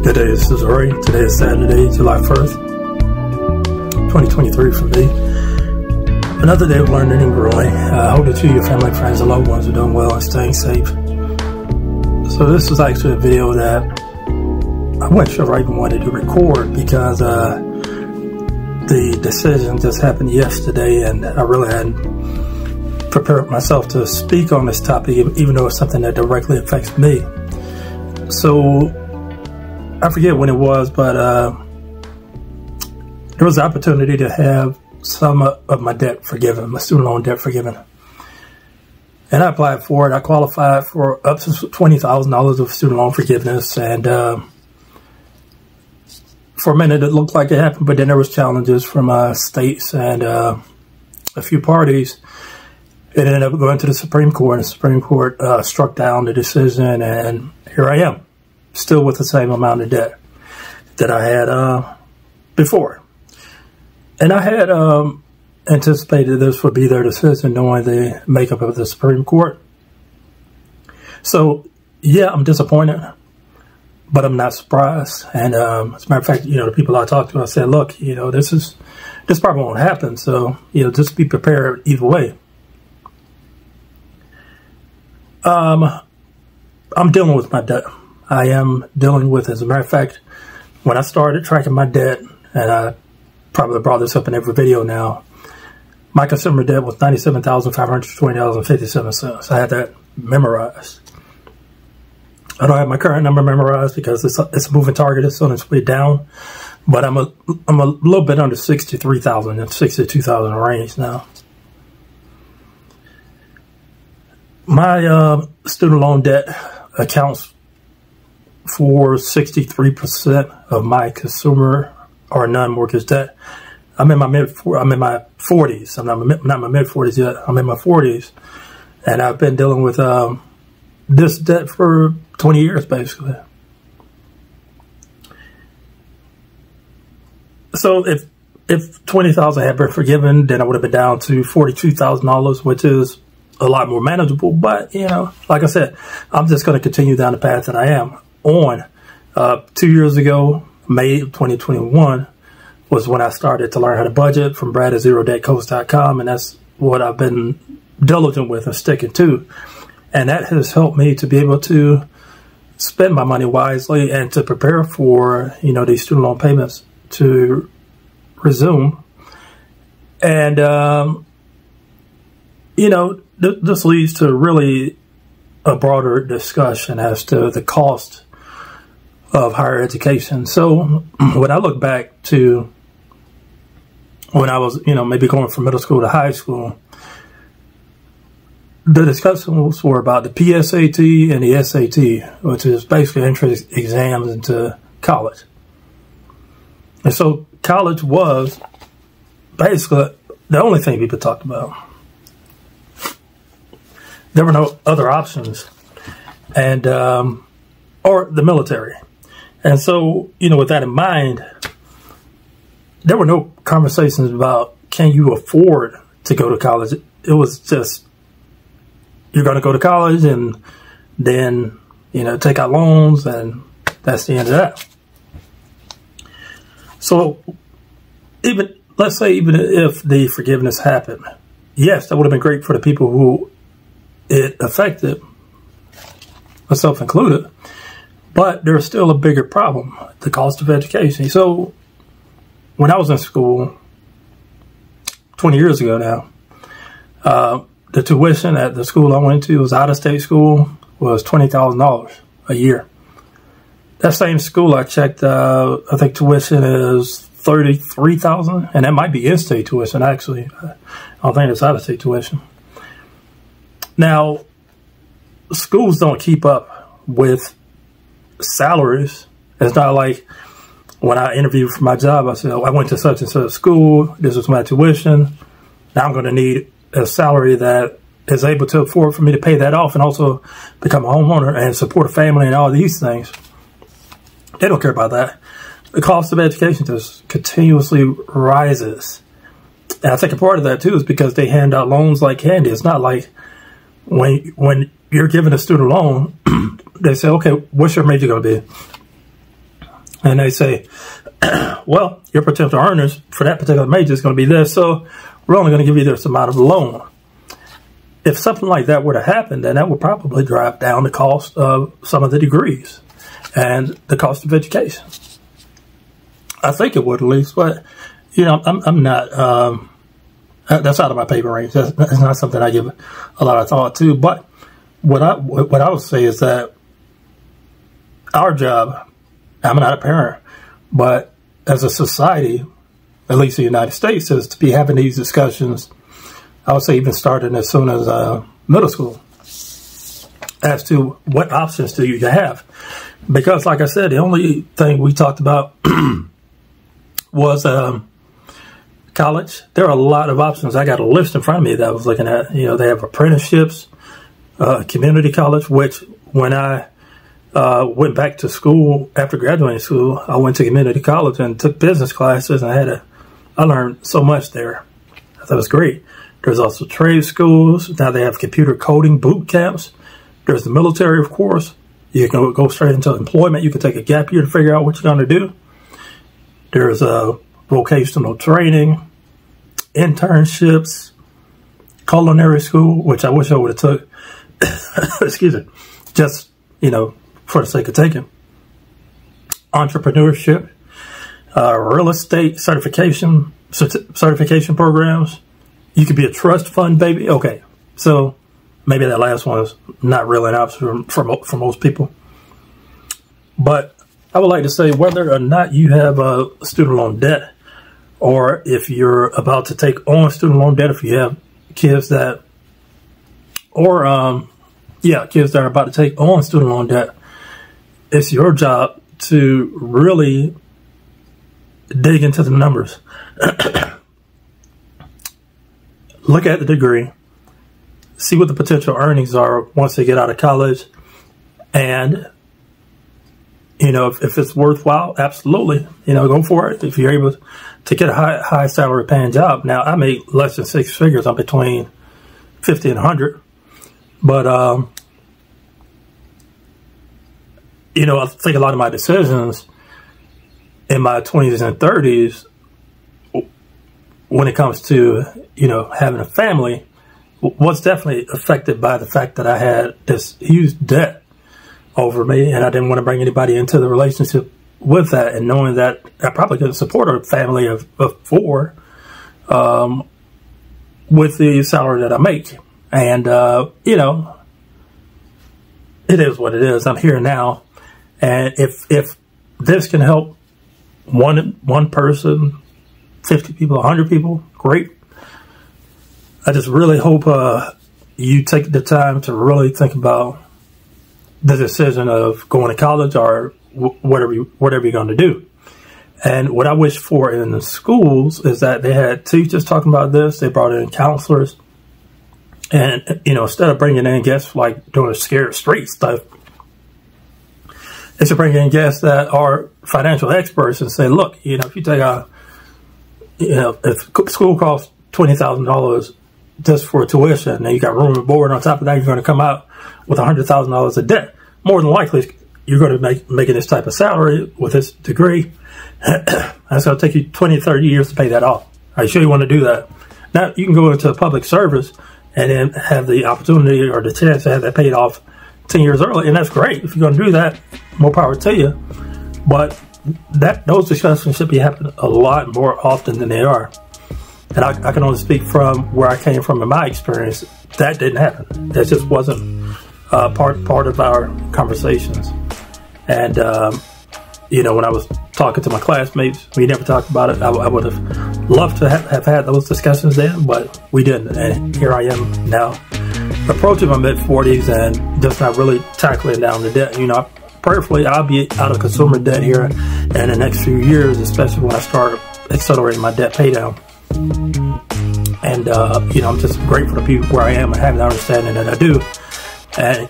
Good day, this is Rory. Today is Saturday, July 1st, 2023 for me. Another day of learning and growing. I hope that you, your family, friends, and loved ones are doing well and staying safe. So this was actually a video that I wasn't sure if I even wanted to record because the decision just happened yesterday and I really hadn't prepared myself to speak on this topic, even though it's something that directly affects me. So I forget when it was, but there was an opportunity to have some of my debt forgiven, my student loan debt forgiven. And I applied for it. I qualified for up to $20,000 of student loan forgiveness. And for a minute, it looked like it happened, but then there was challenges from states and a few parties. It ended up going to the Supreme Court, and the Supreme Court struck down the decision, and here I am, still with the same amount of debt that I had before. And I had anticipated this would be their decision, knowing the makeup of the Supreme Court. So, yeah, I'm disappointed, but I'm not surprised. And as a matter of fact, the people I talked to, I said, look, this probably won't happen. So, just be prepared either way. I'm dealing with my debt. I am dealing with, as a matter of fact, when I started tracking my debt, and I probably brought this up in every video now, my consumer debt was $97,520.57. I had that memorized. I don't have my current number memorized because it's a moving target. It's on its way down, but I'm a little bit under 63,000 and 62,000 range now. My student loan debt accounts for 63% of my consumer or non-mortgage debt. I'm in my mid-40s. I'm not my mid-40s yet. I'm in my 40s, and I've been dealing with this debt for 20 years, basically. So if $20,000 had been forgiven, then I would have been down to $42,000, which is a lot more manageable. But, like I said, I'm just going to continue down the path that I am on. 2 years ago, May of 2021, was when I started to learn how to budget from Brad at ZeroDebtCoach.com, and that's what I've been diligent with and sticking to. And that has helped me to be able to spend my money wisely and to prepare for, these student loan payments to resume. And, this leads to really a broader discussion as to the cost of higher education. So when I look back to when I was, maybe going from middle school to high school, the discussions were about the PSAT and the SAT, which is basically entrance exams into college. And so college was basically the only thing people talked about. There were no other options, and or the military. And so, with that in mind, there were no conversations about, can you afford to go to college? It was just, you're going to go to college and then, take out loans, and that's the end of that. So let's say even if the forgiveness happened, yes, that would have been great for the people who it affected, myself included, but there's still a bigger problem, the cost of education. So when I was in school 20 years ago now, the tuition at the school I went to, was out-of-state school, was $20,000 a year. That same school I checked, I think tuition is $33,000, and that might be in-state tuition, actually. I don't think it's out-of-state tuition. Now, schools don't keep up with salaries. It's not like when I interviewed for my job, I said, I went to such and such school, this is my tuition, now I'm going to need a salary that is able to afford for me to pay that off and also become a homeowner and support a family and all these things. They don't care about that. The cost of education just continuously rises. And I think a part of that, too, is because they hand out loans like candy. It's not like when you're given a student loan, they say, okay, what's your major going to be? and they say, well, your potential earners for that particular major is going to be this, so we're only going to give you this amount of loan. If something like that were to happen, then that would probably drive down the cost of some of the degrees and the cost of education. I think it would, at least, but you know, I'm not. That's out of my pay range. That's not something I give a lot of thought to. But what I would say is that our job, I'm not a parent, but as a society, at least in the United States, is to be having these discussions. I would say even starting as soon as middle school, as to what options do you have. Because like I said, the only thing we talked about was college. There are a lot of options. I got a list in front of me that I was looking at. You know, they have apprenticeships, community college, which when I went back to school after graduating school, I went to community college and took business classes, and I learned so much there. I thought it was great. There's also trade schools. Now they have computer coding boot camps. There's the military, of course. You can go straight into employment. You can take a gap year to figure out what you're going to do. There's vocational training, internships, culinary school, which I wish I would have took, excuse me, just, you know, for the sake of taking. Entrepreneurship, real estate certification programs. You could be a trust fund baby. Okay, so maybe that last one is not really an option for most people. But I would like to say, whether or not you have a student loan debt, or if you're about to take on student loan debt, if you have kids that, or kids that are about to take on student loan debt, it's your job to really dig into the numbers. Look at the degree, see what the potential earnings are once they get out of college, and you know, if it's worthwhile, absolutely, you know, go for it. If you're able to get a high salary paying job. Now, I make less than six figures. I'm between 50 and 100. But, you know, I think a lot of my decisions in my 20s and 30s, when it comes to, you know, having a family, was definitely affected by the fact that I had this huge debt over me, and I didn't want to bring anybody into the relationship with that, and knowing that I probably couldn't support a family of four with the salary that I make. And you know, it is what it is. I'm here now, and if this can help one person, 50 people, 100 people, great. I just really hope you take the time to really think about the decision of going to college or whatever you're going to do. And what I wish for in the schools is that they had teachers talking about this. They brought in counselors. And, you know, instead of bringing in guests like doing scared straight stuff, they should bring in guests that are financial experts and say, look, you know, if you take if school costs $20,000 just for tuition, and you got room and board, on top of that, you're going to come out with $100,000 of debt. More than likely, you're going to be making this type of salary with this degree. That's going to take you 20, 30 years to pay that off. Are you sure you want to do that? Now, you can go into public service and then have the opportunity or the chance to have that paid off 10 years early, and that's great. If you're going to do that, more power to you. But those discussions should be happening a lot more often than they are. And I can only speak from where I came from in my experience. That didn't happen. That just wasn't part of our conversations. And, you know, when I was talking to my classmates, we never talked about it. I would have loved to have had those discussions then, but we didn't. And here I am now, approaching my mid-40s and just not really tackling down the debt. You know, prayerfully, I'll be out of consumer debt here in the next few years, especially when I start accelerating my debt pay down. And, you know, I'm just grateful to be where I am and having the understanding that I do. And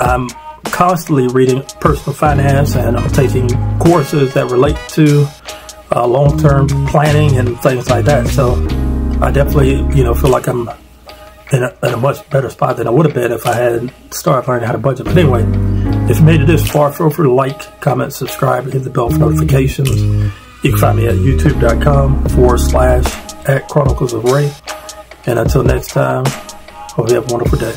I'm constantly reading personal finance, and I'm taking courses that relate to long-term planning and things like that. So I definitely, you know, feel like I'm in a much better spot than I would have been if I hadn't started learning how to budget. But anyway, If you made it this far, feel free to like, comment, subscribe, and hit the bell for notifications. You can find me at youtube.com/@Chronicles of Ray. And until next time, hope you have a wonderful day.